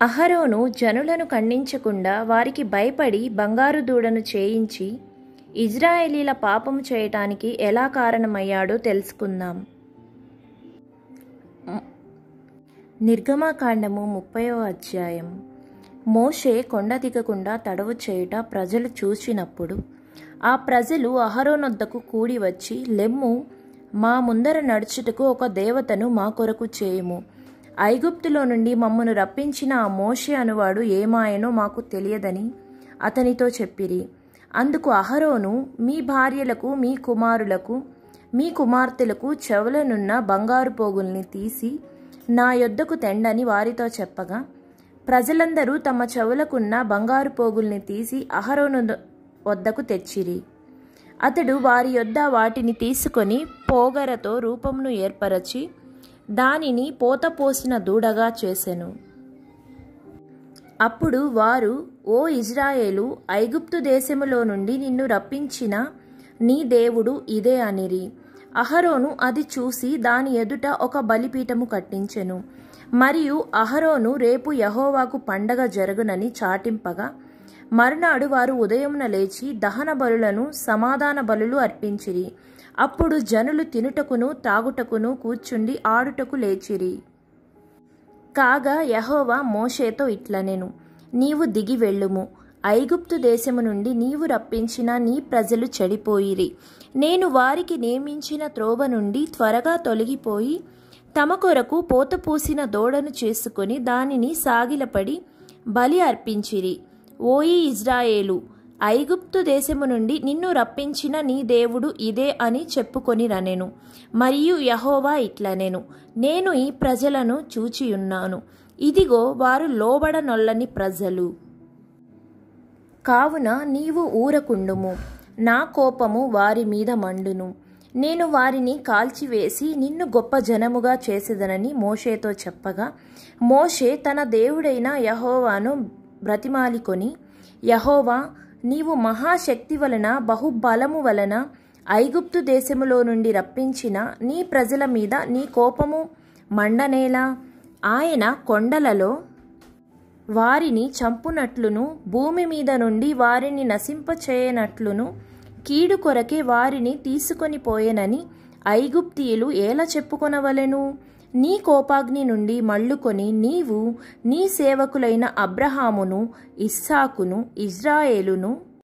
అహరోను జనులను ఖండించకుండా వారికి భయపడి బంగారు దూడను చేయించి ఇజ్రాయేలీల పాపము చేయటానికి ఎలా కారణమయ్యాడో తెలుసుకుందాం. నిర్గమకాండము 30వ అధ్యాయం. మోషే కొండ దిగకుండా తడవు చేయుట ప్రజలు చూసినప్పుడు ఆ ప్రజలు అహరోనొద్దకు కూడి వచ్చి, లెమ్ము, మా ముందర నడుచుటకు ఒక దేవతను మా కొరకు చేయుము. ఐగుప్తులో నుండి మమ్మను రప్పించిన ఆ మోషే అనువాడు ఏమాయనో మాకు తెలియదని అతనితో చెప్పిరి. అందుకు అహరోను, మీ భార్యలకు, మీ కుమారులకు, మీ కుమార్తెలకు చెవులనున్న బంగారు పోగుల్ని తీసి నా యొద్దకు తెండని వారితో చెప్పగా, ప్రజలందరూ తమ చెవులకున్న బంగారు పోగుల్ని తీసి అహరోను వద్దకు తెచ్చిరి. అతడు వారి యొద్ద వాటిని తీసుకొని పోగరతో రూపమును ఏర్పరచి దానిని పోతపోసిన దూడగా చేసెను. అప్పుడు వారు, ఓ ఇజ్రాయేలు, ఐగుప్తు దేశములో నుండి నిన్ను రప్పించిన నీ దేవుడు ఇదే అనిరి. అహరోను అది చూసి దాని ఎదుట ఒక బలిపీఠము కట్టించెను. మరియు అహరోను రేపు యెహోవాకు పండగ జరుగునని చాటింపగా, మరునాడు వారు ఉదయమున లేచి దహన బలులను, సమాధాన బలులు అర్పించిరి. అప్పుడు జనులు తినుటకును త్రాగుటకును కూర్చుండి ఆడుటకు లేచిరి. కాగా యెహోవా మోషేతో ఇట్లనెను, నీవు దిగి వెళ్ళుము. ఐగుప్తు దేశము నుండి నీవు రప్పించిన నీ ప్రజలు చెడిపోయిరి. నేను వారికి నియమించిన త్రోవ నుండి త్వరగా తొలగిపోయి తమ కొరకు పోతపూసిన దూడను చేసుకొని దానిని సాగిలపడి బలి అర్పించిరి. ఓయి ఇజ్రాయేలు, ఐగుప్తు దేశము నుండి నిన్ను రప్పించిన నీ దేవుడు ఇదే అని చెప్పుకొని రనెను. మరియు యెహోవా ఇట్లనెను, నేను ఈ ప్రజలను చూచియున్నాను. ఇదిగో వారు లోబడనొల్లని ప్రజలు. కావున నీవు ఊరకుండుము, నా కోపము వారి మీద మండును. నేను వారిని కాల్చివేసి నిన్ను గొప్ప జనముగా చేసేదనని మోషేతో చెప్పగా, మోషే తన దేవుడైన యెహోవాను బ్రతిమాలికొని, యెహోవా, నీవు మహాశక్తి వలన బహుబలము వలన ఐగుప్తు దేశములో నుండి రప్పించిన నీ ప్రజల మీద నీ కోపము మండనేలా? ఆయన కొండలలో వారిని చంపునట్లును భూమి మీద నుండి వారిని నశింపచేయనట్లును కీడు కొరకే వారిని తీసుకొని పోయెనని ఐగుప్తీయులు ఎలా చెప్పుకొనవలెను? నీ కోపాగ్ని నుండి మళ్ళుకొని నీవు నీ సేవకులైన అబ్రహామును, ఇస్సాకును, ఇజ్రాయేలును